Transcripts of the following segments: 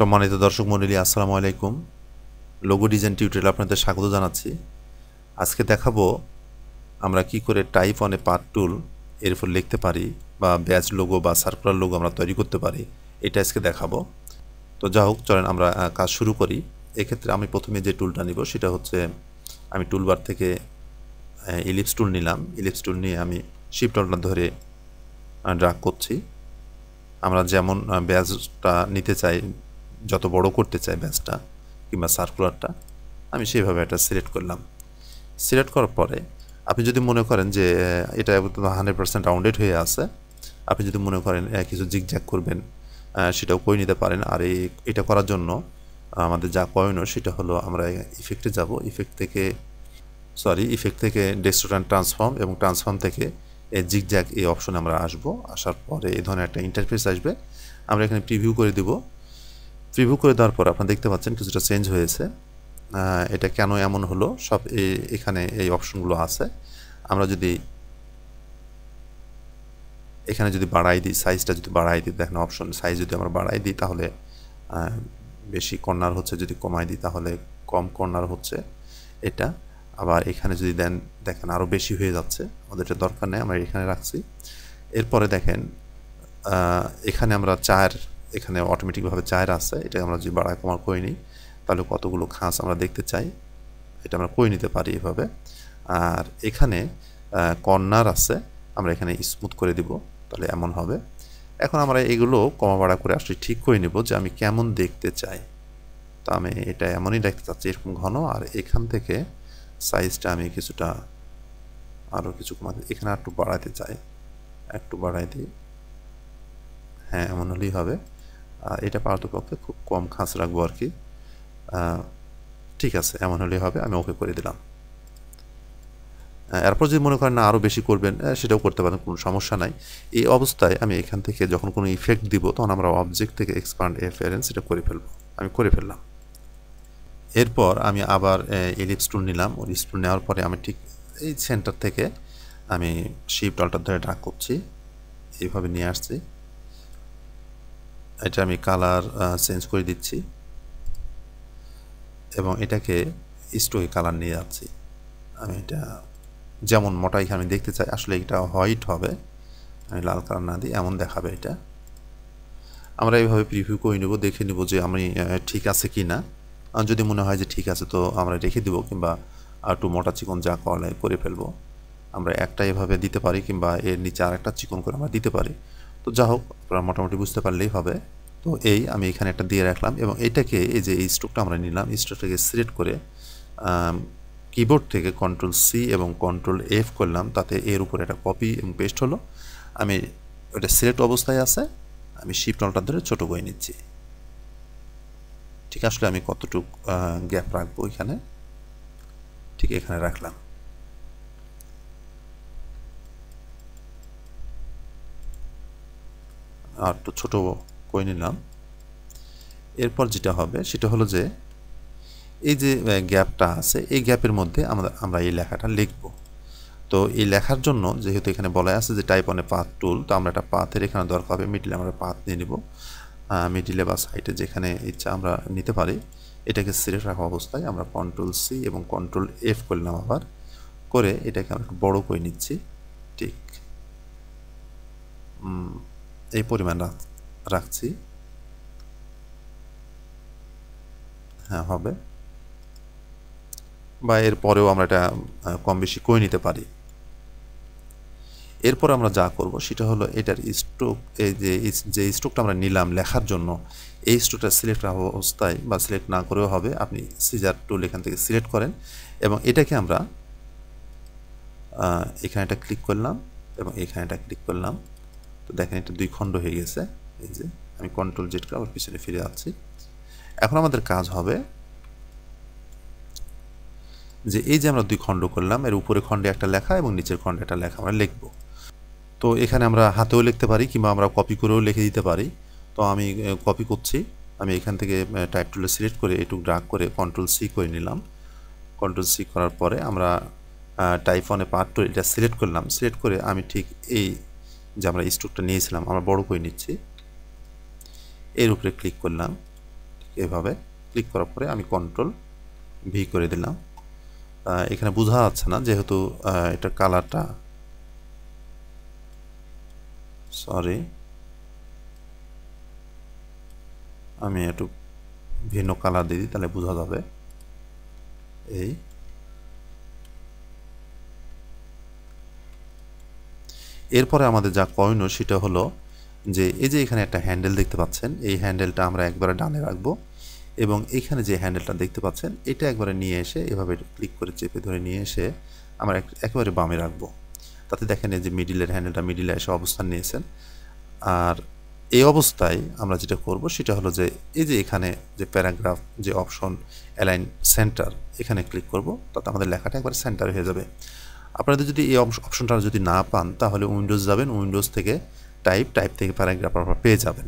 সম্মানিত দর্শক মণ্ডলী, আসসালামু আলাইকুম। লোগো ডিজাইন টিউটোরিয়ালে আপনাদের স্বাগত জানাচ্ছি। আজকে দেখাবো আমরা কি করে টাইপ অন এ পাথ টুল এর উপর লিখতে পারি বা ব্যাজ লোগো বা সার্কুলার লোগো আমরা তৈরি করতে পারি, এটা আজকে দেখাবো। তো যা হোক, চলেন আমরা কাজ শুরু করি। এক্ষেত্রে আমি প্রথমে যে টুলটা নিব সেটা হচ্ছে, আমি টুলবার থেকে ইলিপস টুল নিলাম। ইলিপস টুল নিয়ে আমি শিফট বাটন ধরে ড্র্যাগ করছি। আমরা যেমন ব্যাজটা নিতে চাই, যত বড় করতে চাই ব্যাজটা কিংবা সার্কুলারটা, আমি সেইভাবে এটা সিলেক্ট করলাম। সিলেক্ট করার পরে আপনি যদি মনে করেন যে এটা 100% রাউন্ডেড হয়ে আছে, আপনি যদি মনে করেন কিছু জিগজ্যাগ করবেন, সেটাও করে নিতে পারেন। আর এটা করার জন্য আমাদের যা করণীয় সেটা হলো, আমরা ইফেক্টে যাব। ইফেক্ট থেকে ডিস্টর্ট ট্রান্সফর্ম, এবং ট্রান্সফর্ম থেকে এই জিগজ্যাগ এই অপশনে আমরা আসার পরে এই ধরনের একটা ইন্টারফেস আসবে। আমরা এখানে প্রিভিউ করে দিব। প্রিভিউ করে দেওয়ার পর আপনারা দেখতে পাচ্ছেন কিছুটা চেঞ্জ হয়েছে। এটা কেন এমন হলো, সব এখানে এই অপশনগুলো আছে। আমরা যদি এখানে যদি বাড়াই দিই, সাইজটা যদি বাড়াই দিই, দেখেন অপশন সাইজ যদি আমরা বাড়াই দিই তাহলে বেশি কর্নার হচ্ছে, যদি কমাই দিই তাহলে কম কর্নার হচ্ছে এটা। আবার এখানে যদি দেন, দেখেন আরও বেশি হয়ে যাচ্ছে। আমাদের এটা দরকার নেই, আমরা এখানে রাখছি। এরপরে দেখেন এখানে আমরা এখানে অটোমেটিকভাবে চায়ের আছে। এটা আমরা যদি বাড়ায় কমার করে নিই তাহলে কতগুলো খাঁজ আমরা দেখতে চাই, এটা আমরা করে নিতে পারি এভাবে। আর এখানে কর্নার আছে, আমরা এখানে স্মুথ করে দিব, তাহলে এমন হবে। এখন আমরা এগুলো কমা বাড়া করে আসলে ঠিক করে নিব যে আমি কেমন দেখতে চাই। তো আমি এটা এমনই দেখতে চাচ্ছি, এরকম ঘন। আর এখান থেকে সাইজটা আমি কিছুটা আরও কিছু কমাতে, এখানে একটু বাড়াতে চাই, একটু বাড়াই দিই। হ্যাঁ, এমন হলেই হবে। এটা পারতপক্ষে খুব কম খাঁজ রাখবো আর কি। ঠিক আছে, এমন হলেই হবে। আমি ওকে করে দিলাম। এরপর যদি মনে করেন না আরও বেশি করবেন, সেটাও করতে পারেন, কোনো সমস্যা নাই। এই অবস্থায় আমি এখান থেকে যখন কোনো ইফেক্ট দিব, তখন আমরা অবজেক্ট থেকে এক্সপান্ড অ্যাপিয়ারেন্স এটা করে ফেলবো। আমি করে ফেললাম। এরপর আমি আবার ইলিপস টুল নিলাম। ইলিপস টুল নেওয়ার পরে আমি ঠিক এই সেন্টার থেকে আমি শিফট অল্টার ধরে ড্র্যাগ করছি, এইভাবে নিয়ে আসছি। এটা আমি কালার চেঞ্জ করে দিচ্ছি এবং এটাকে স্টোকে কালার নিয়ে যাচ্ছি। আমি এটা যেমন মোটা এখানে আমি দেখতে চাই, আসলে এটা হোয়াইট হবে, আমি লাল কালার না দিই, এমন দেখাবে এটা। আমরা এইভাবে প্রিভিউ করে নেব, দেখে নেব যে আমি ঠিক আছে কি না। যদি মনে হয় যে ঠিক আছে তো আমরা রেখে দেবো, কিংবা একটু মোটা চিকন যা করে ফেলবো। আমরা একটা এভাবে দিতে পারি, কিংবা এর নিচে আর একটা চিকন করে আমরা দিতে পারি। তো যা হোক, আপনারা মোটামুটি বুঝতে পারলেই হবে। তো আমি এখানে একটা দিয়ে রাখলাম, এবং এটাকে এই যে এই স্ট্রোকটা আমরা নিলাম, স্ট্রোকটাকে সিলেক্ট করে কিবোর্ড থেকে Ctrl+C এবং Ctrl+F করলাম, তাতে এর উপরে একটা কপি এবং পেস্ট হলো। আমি ওটা সিলেক্ট অবস্থায় আছে, আমি শিফট অল্টার ধরে ছোটো করে নিচ্ছি। ঠিক আসলে আমি কতটুকু গ্যাপ রাখবো এখানে, ঠিক এখানে রাখলাম। আর একটু ছোটো করে নিলাম। এরপর যেটা হবে সেটা হলো যে এই যে গ্যাপটা আছে, এই গ্যাপের মধ্যে আমরা এই লেখাটা লিখব। তো এই লেখার জন্য যেহেতু এখানে বলা আছে যে টাইপ অন এ পাথ টুল, তো আমরা একটা পাথের এখানে দরকার হবে। মিডিলে আমরা পাথ নিয়ে নিব, মিডিলে বা সাইডে যেখানে ইচ্ছা আমরা নিতে পারি। এটাকে সিলেক্ট রাখা অবস্থায় আমরা Ctrl+C এবং Ctrl+F করলাম, আবার করে এটাকে আমরা বড় করে নিচ্ছি। ঠিক এই পরিমাণ রাখছি। হ্যাঁ, হবে, বা এর পরেও আমরা এটা কম বেশি করে নিতে পারি। এরপর আমরা যা করব সেটা হলো এটার স্ট্রোক, এই যে স্ট্রোকটা আমরা নিলাম লেখার জন্য, এই স্ট্রোকটা সিলেক্ট রাখা অবস্থায়, বা সিলেক্ট না করেও হবে, আপনি সিজার টুল এখান থেকে সিলেক্ট করেন এবং এটাকে আমরা এখানে এটা ক্লিক করলাম এবং এখানে এটা ক্লিক করলাম। তো দেখেন এটা দুই খণ্ড হয়ে গেছে। এই যে আমি Ctrl+Z করে আবার পিছনে ফিরে যাচ্ছি। এখন আমাদের কাজ হবে যে এই যে আমরা দুই খণ্ড করলাম, এর উপরে খণ্ডে একটা লেখা এবং নিচের খণ্ডে একটা লেখা আমরা লিখব। তো এখানে আমরা হাতেও লিখতে পারি, কিংবা আমরা কপি করেও লিখে দিতে পারি। তো আমি কপি করছি। আমি এখান থেকে টাইপ টুলে সিলেক্ট করে একটু ড্র্যাগ করে Ctrl+C করে নিলাম। Ctrl+C করার পরে আমরা টাইপ অন এ পাথ টুল এটা সিলেক্ট করলাম। সিলেক্ট করে আমি ঠিক এই যে আমরা স্ট্রোকটা নিয়েছিলাম, আমরা বড় করে নিচ্ছি। এর উপরে ক্লিক করলাম, এভাবে ক্লিক করার পরে আমি কন্ট্রোল ভি করে দিলাম। এখানে বোঝা যাচ্ছে না যেহেতু এটার কালারটা, সরি, আমি একটু ভিন্ন কালার দিয়ে দিই তাহলে বোঝা যাবে। এই এরপরে আমাদের যা করণীয় সেটা হলো যে এই যে এখানে একটা হ্যান্ডেল দেখতে পাচ্ছেন, এই হ্যান্ডেলটা আমরা একবারে ডানে রাখবো এবং এখানে যে হ্যান্ডেলটা দেখতে পাচ্ছেন এটা একবারে নিয়ে এসে এভাবে ক্লিক করে চেপে ধরে নিয়ে এসে আমরা একেবারে বামে রাখবো। তাতে দেখেন এই যে মিডিলের হ্যান্ডেলটা মিডিলে এসে অবস্থান নিয়েছেন। আর এই অবস্থায় আমরা যেটা করব সেটা হলো যে এই যে এখানে যে প্যারাগ্রাফ যে অপশন অ্যালাইন সেন্টার, এখানে ক্লিক করব, তাতে আমাদের লেখাটা একবারে সেন্টার হয়ে যাবে। আপনাদের যদি এই অপশনটা যদি না পান তাহলে উইন্ডোজ যাবেন, উইন্ডোজ থেকে টাইপ থেকে প্যারাগ্রাফ আপনারা পেয়ে যাবেন।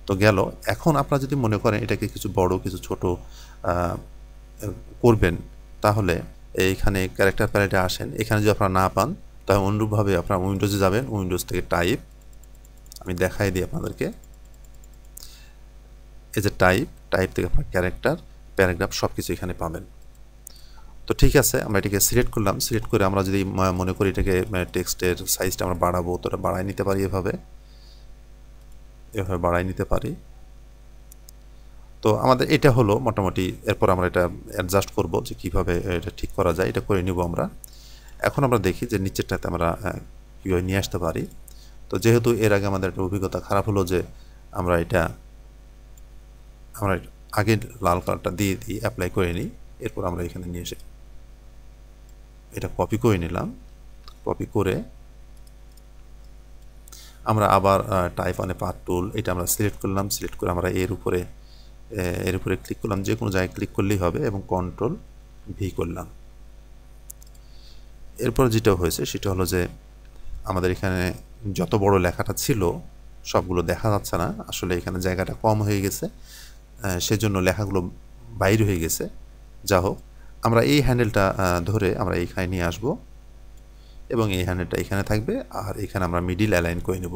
তো গেল। এখন আপনারা যদি মনে করেন এটাকে কিছু বড় কিছু ছোট করবেন তাহলে এইখানে ক্যারেক্টার প্যালেটে আসেন, এখানে যদি আপনারা না পান তাহলে অনুরূপভাবে আপনারা উইন্ডোজে যাবেন, উইন্ডোজ থেকে টাইপ, আমি দেখাই দিই আপনাদেরকে, এই যে টাইপ থেকে আপনার ক্যারেক্টার প্যারাগ্রাফ সব কিছু এখানে পাবেন। তো ঠিক আছে, আমরা এটাকে সিলেক্ট করলাম। সিলেক্ট করে আমরা যদি মনে করি এটাকে টেক্সটের সাইজটা আমরা বাড়াবো তো বাড়াই নিতে পারি, এভাবে বাড়াই নিতে পারি। তো আমাদের এটা হলো মোটামুটি। এরপর আমরা এটা অ্যাডজাস্ট করব যে কীভাবে এটা ঠিক করা যায়, এটা করে নিব আমরা। এখন আমরা দেখি যে নিচেরটাতে আমরা কীভাবে নিয়ে আসতে পারি। তো যেহেতু এর আগে আমাদের একটা অভিজ্ঞতা খারাপ হলো যে আমরা আগে লাল কালারটা দিয়ে দিই, অ্যাপ্লাই করে নিই, এরপর আমরা এখানে নিয়ে এসে এটা কপি করে নিলাম। কপি করে আমরা আবার টাইপ অন এ পাথ টুল, এটা আমরা সিলেক্ট করলাম। সিলেক্ট করে আমরা এর উপরে ক্লিক করলাম, যে কোনো জায়গায় ক্লিক করলেই হবে এবং কন্ট্রোল ভি করলাম। এরপর যেটা হয়েছে সেটা হলো যে আমাদের এখানে যত বড় লেখাটা ছিল সবগুলো দেখা যাচ্ছে না, আসলে এখানে জায়গাটা কম হয়ে গেছে, সেজন্য লেখাগুলো বাইরে হয়ে গেছে। যা হোক, আমরা এই হ্যান্ডেলটা ধরে আমরা এইখানে নিয়ে আসব এবং এই হ্যান্ডেলটা এখানে থাকবে, আর এখানে আমরা মিডিল অ্যালাইন করে নেব।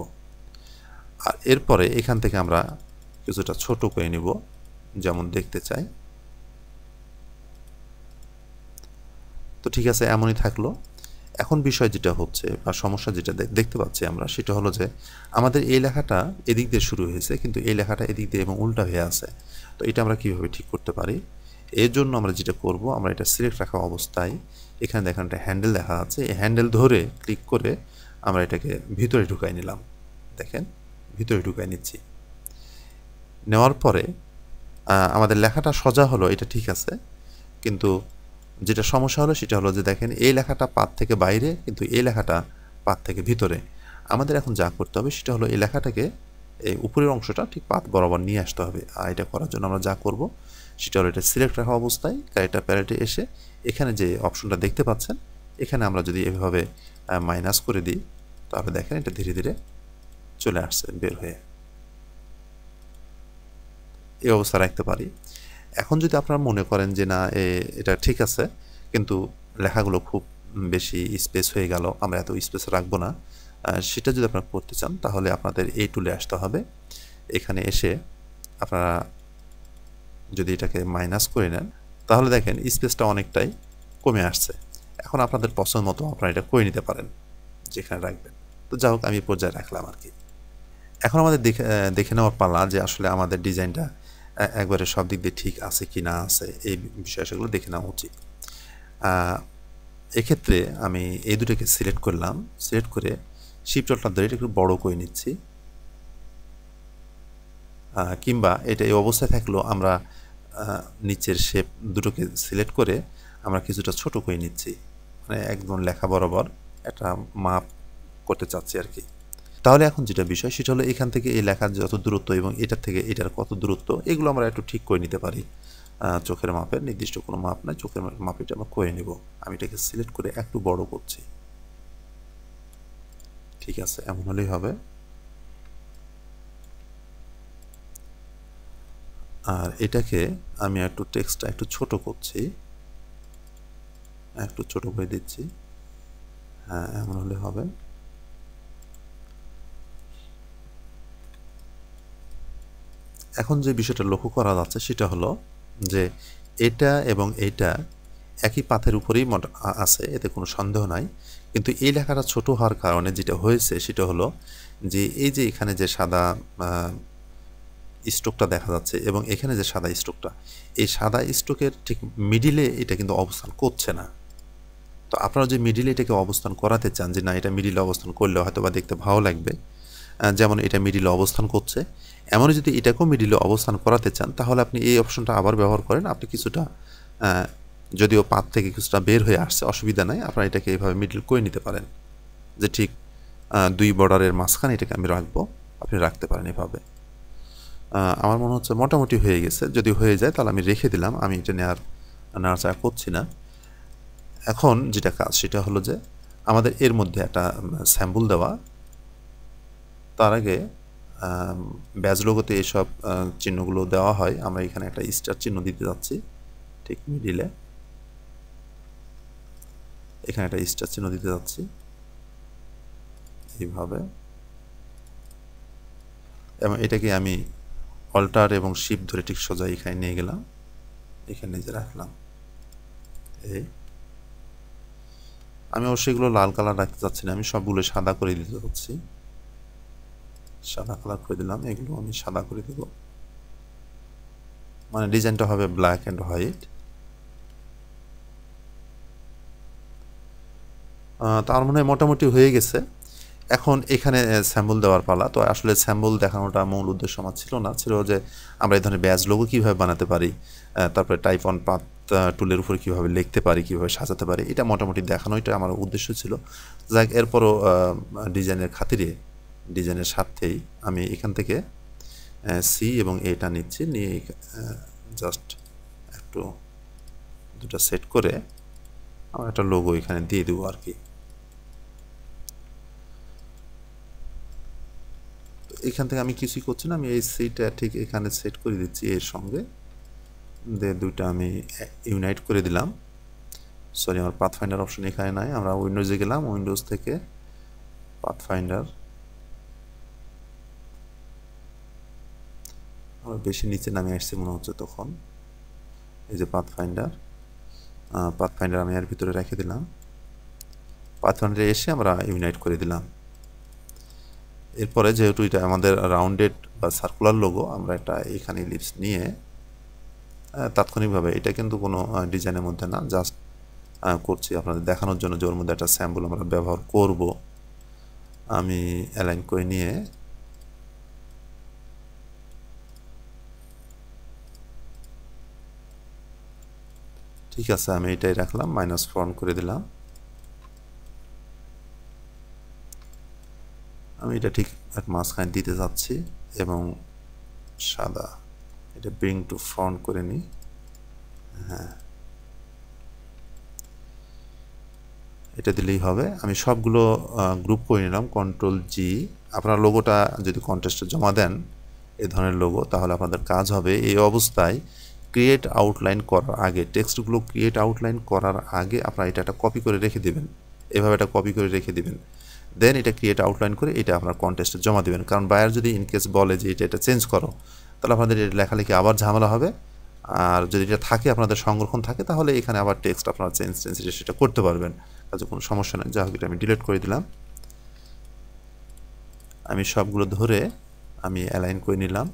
আর এরপরে এখান থেকে আমরা কিছুটা ছোট করে নেব যেমন দেখতে চাই। তো ঠিক আছে, এমনই থাকলো। এখন বিষয় যেটা হচ্ছে বা সমস্যা যেটা দেখতে পাচ্ছি আমরা সেটা হলো যে আমাদের এই লেখাটা এদিক দিয়ে শুরু হয়েছে কিন্তু এই লেখাটা এদিক দিয়ে এবং উল্টা হয়ে আছে। তো এটা আমরা কীভাবে ঠিক করতে পারি? এর জন্য আমরা যেটা করব, আমরা এটা সিলেক্ট রাখা অবস্থায় এখানে দেখেন একটা হ্যান্ডেল দেখা আছে, এই হ্যান্ডেল ধরে ক্লিক করে আমরা এটাকে ভিতরে ঢুকাই নিলাম। দেখেন ভিতরে ঢুকাই নিচ্ছি। নেওয়ার পরে আমাদের লেখাটা সোজা হলো, এটা ঠিক আছে, কিন্তু যেটা সমস্যা হলো সেটা হলো যে দেখেন এই লেখাটা পাত থেকে বাইরে কিন্তু এই লেখাটা পাত থেকে ভিতরে। আমাদের এখন যা করতে হবে সেটা হলো এই লেখাটাকে এই উপরের অংশটা ঠিক পাত বরাবর নিয়ে আসতে হবে। আর এটা করার জন্য আমরা যা করব সেটা হলো এটা সিলেক্ট রাখা অবস্থায় ক্যারেক্টার প্যালেটে এসে এখানে যে অপশনটা দেখতে পাচ্ছেন এখানে আমরা যদি এভাবে মাইনাস করে দিই তাহলে দেখেন এটা ধীরে ধীরে চলে আসছে বের হয়ে, এই অবস্থা রাখতে পারি। এখন যদি আপনারা মনে করেন যে না এটা ঠিক আছে কিন্তু লেখাগুলো খুব বেশি স্পেস হয়ে গেল, আমরা এত স্পেস রাখবো না, সেটা যদি আপনারা করতে চান তাহলে আপনাদের এই টুলে আসতে হবে। এখানে এসে আপনারা যদি এটাকে মাইনাস করে নেন তাহলে দেখেন স্পেসটা অনেকটাই কমে আসছে। এখন আপনাদের পছন্দ মতো আপনারা এটা করে নিতে পারেন যেখানে রাখবেন। তো যাই হোক, আমি পর্যায়ে রাখলাম আর কি। এখন আমাদের দেখে নেওয়ার পালা যে আসলে আমাদের ডিজাইনটা একবারে সব দিক দিয়ে ঠিক আছে কি না আছে, এই বিষয় সেগুলো দেখে নেওয়া উচিত। এক্ষেত্রে আমি এই দুটোকে সিলেক্ট করলাম, সিলেক্ট করে শিফট বাটন ধরে এটা একটু বড় করে নিচ্ছি, কিংবা এটা এই অবস্থায় থাকলেও আমরা নিচের শেপ দুটোকে সিলেক্ট করে আমরা কিছুটা ছোট করে নিচ্ছি, মানে একদম লেখা বরাবর একটা মাপ করতে চাচ্ছি আর কি। তাহলে এখন যেটা বিষয় সেটা হলো এখান থেকে এই লেখার যত দূরত্ব এবং এটার থেকে এটার কত দূরত্ব এগুলো আমরা একটু ঠিক করে নিতে পারি। চোখের মাপের নির্দিষ্ট কোনো মাপ নাই, চোখের মাপ এটা আমরা করে নেব। আমি এটাকে সিলেক্ট করে একটু বড় করছি, ঠিক আছে, এমন হলেই হবে। আর এটাকে আমি একটু টেক্সটটা একটু ছোট করছি, একটু ছোট করে দিচ্ছি, হ্যাঁ এমন হলে হবে। এখন যে বিষয়টা লক্ষ্য করা যাচ্ছে সেটা হলো যে এটা এবং এটা একই পাথের উপরেই আছে, এতে কোনো সন্দেহ নাই। কিন্তু এই লেখাটা ছোট হওয়ার কারণে যেটা হয়েছে সেটা হলো যে এই যে এখানে যে সাদা স্ট্রোকটা দেখা যাচ্ছে এবং এখানে যে সাদা স্ট্রোকটা, এই সাদা স্ট্রোকের ঠিক মিডিলে এটা কিন্তু অবস্থান করছে না। তো আপনারা যে মিডিলে এটাকে অবস্থান করাতে চান যে না এটা মিডিলে অবস্থান করলে হয়তো বা দেখতে ভালো লাগবে, যেমন এটা মিডিলে অবস্থান করছে, এমনই যদি এটাকেও মিডিলে অবস্থান করাতে চান তাহলে আপনি এই অপশনটা আবার ব্যবহার করেন। আপনি কিছুটা যদিও পাত থেকে কিছুটা বের হয়ে আসছে, অসুবিধা নাই, আপনারা এটাকে এইভাবে মিডিল করে নিতে পারেন যে ঠিক দুই বর্ডারের মাঝখানে এটাকে আমি রাখবো, আপনি রাখতে পারেন এভাবে। আমার মনে হচ্ছে মোটামুটি হয়ে গেছে, যদি হয়ে যায় তাহলে আমি রেখে দিলাম, আমি এটা নাড়াচাড়া করছি না। এখন যেটা কাজ সেটা হলো যে আমাদের এর মধ্যে একটা স্যাম্পল দেওয়া, তার আগে ব্যাজ লোগোতে এসব চিহ্নগুলো দেওয়া হয়। আমরা এখানে একটা স্টার চিহ্ন দিতে যাচ্ছি ঠিক মিডিলে, এখানে একটা স্টার চিহ্ন দিতে যাচ্ছি এইভাবে, এবং এটাকে আমি অল্টার এবং শিফট ধরে ঠিক সোজা এখানে নিয়ে গেলাম, এখানে যে রাখলাম। এই আমি অবশ্যই এগুলো লাল কালার রাখতে চাচ্ছি না, আমি সবগুলো সাদা করে দিতে চাচ্ছি, সাদা কালার করে দিলাম, এগুলো আমি সাদা করে দেব, মানে ডিজাইনটা হবে ব্ল্যাক অ্যান্ড হোয়াইট। তার মানে মোটামুটি হয়ে গেছে। এখন এখানে স্যাম্পল দেওয়ার পালা। তো আসলে স্যাম্পল দেখানোটা মূল উদ্দেশ্য আমার ছিল না, ছিল যে আমরা এই ধরনের ব্যাজ লোগো কীভাবে বানাতে পারি, তারপরে টাইপ অন পাথ টুলের উপরে কীভাবে লিখতে পারি, কীভাবে সাজাতে পারি, এটা মোটামুটি দেখানোটা আমার উদ্দেশ্য ছিল। যাক, এরপরও ডিজাইনের খাতিরে, ডিজাইনের স্বার্থেই আমি এখান থেকে সি এবং এটা নিচ্ছি, নিয়ে জাস্ট একটু দুটো সেট করে আমার একটা লোগো এখানে দিয়ে দেবো আর কি। এখান থেকে আমি কিছুই করছি না, আমি এই সিটা ঠিক এখানে সেট করে দিচ্ছি এর সঙ্গে, দুইটা আমি ইউনাইট করে দিলাম। সরি, আমার পাথফাইন্ডার অপশন এখানে নাই, আমরা উইন্ডোজে গেলাম, উইন্ডোজ থেকে পাথফাইন্ডার, আমরা বেশি নিচে নামে আসছি মনে হচ্ছে তখন। এই যে পাথফাইন্ডার আমি এর ভিতরে রেখে দিলাম, পাথফাইন্ডারে এসে আমরা ইউনাইট করে দিলাম। এরপরে যেহেতু এটা আমাদের রাউন্ডেড বা সার্কুলার লোগো, আমরা এটা এখানে ইলিপস নিয়ে তাৎক্ষণিকভাবে, এটা কিন্তু কোনো ডিজাইনের মধ্যে না, জাস্ট করছি আপনাদের দেখানোর জন্য যে ওর মধ্যে একটা স্যাম্পল আমরা ব্যবহার করব। আমি অ্যালাইন করে নিয়ে ঠিক আছে, আমি এটাই রাখলাম, -1 করে দিলাম। আমি এটা ঠিক মাঝখানে দিতে যাচ্ছি এবং সাদা, এটা ব্রিং টু ফ্রন্ট করে নিই। হ্যাঁ, এটা দিলেই হবে। আমি সবগুলো গ্রুপ করে নিলাম, Ctrl+G। আপনার লোগোটা যদি কন্টেস্টে জমা দেন এই ধরনের লোগো, তাহলে আপনাদের কাজ হবে এই অবস্থায় ক্রিয়েট আউটলাইন করার আগে, টেক্সটগুলো ক্রিয়েট আউটলাইন করার আগে আপনারা এটা একটা কপি করে রেখে দেবেন, এভাবে এটা কপি করে রেখে দেবেন। দেন এটা ক্রিয়েট আউটলাইন করে এটা আপনার কন্টেস্টে জমা দেবেন, কারণ বায়ার যদি ইনকেস বলে যে এটা চেঞ্জ করো, তাহলে আপনাদের এটা লেখালেখি আবার ঝামেলা হবে। আর যদি এটা থাকে, আপনাদের সংরক্ষণ থাকে, তাহলে এখানে আবার টেক্সট আপনারা চেঞ্জ সেটা করতে পারবেন, কাজে কোনো সমস্যা নেই। যাই হোক, এটা আমি ডিলিট করে দিলাম। আমি সবগুলো ধরে আমি অ্যালাইন করে নিলাম।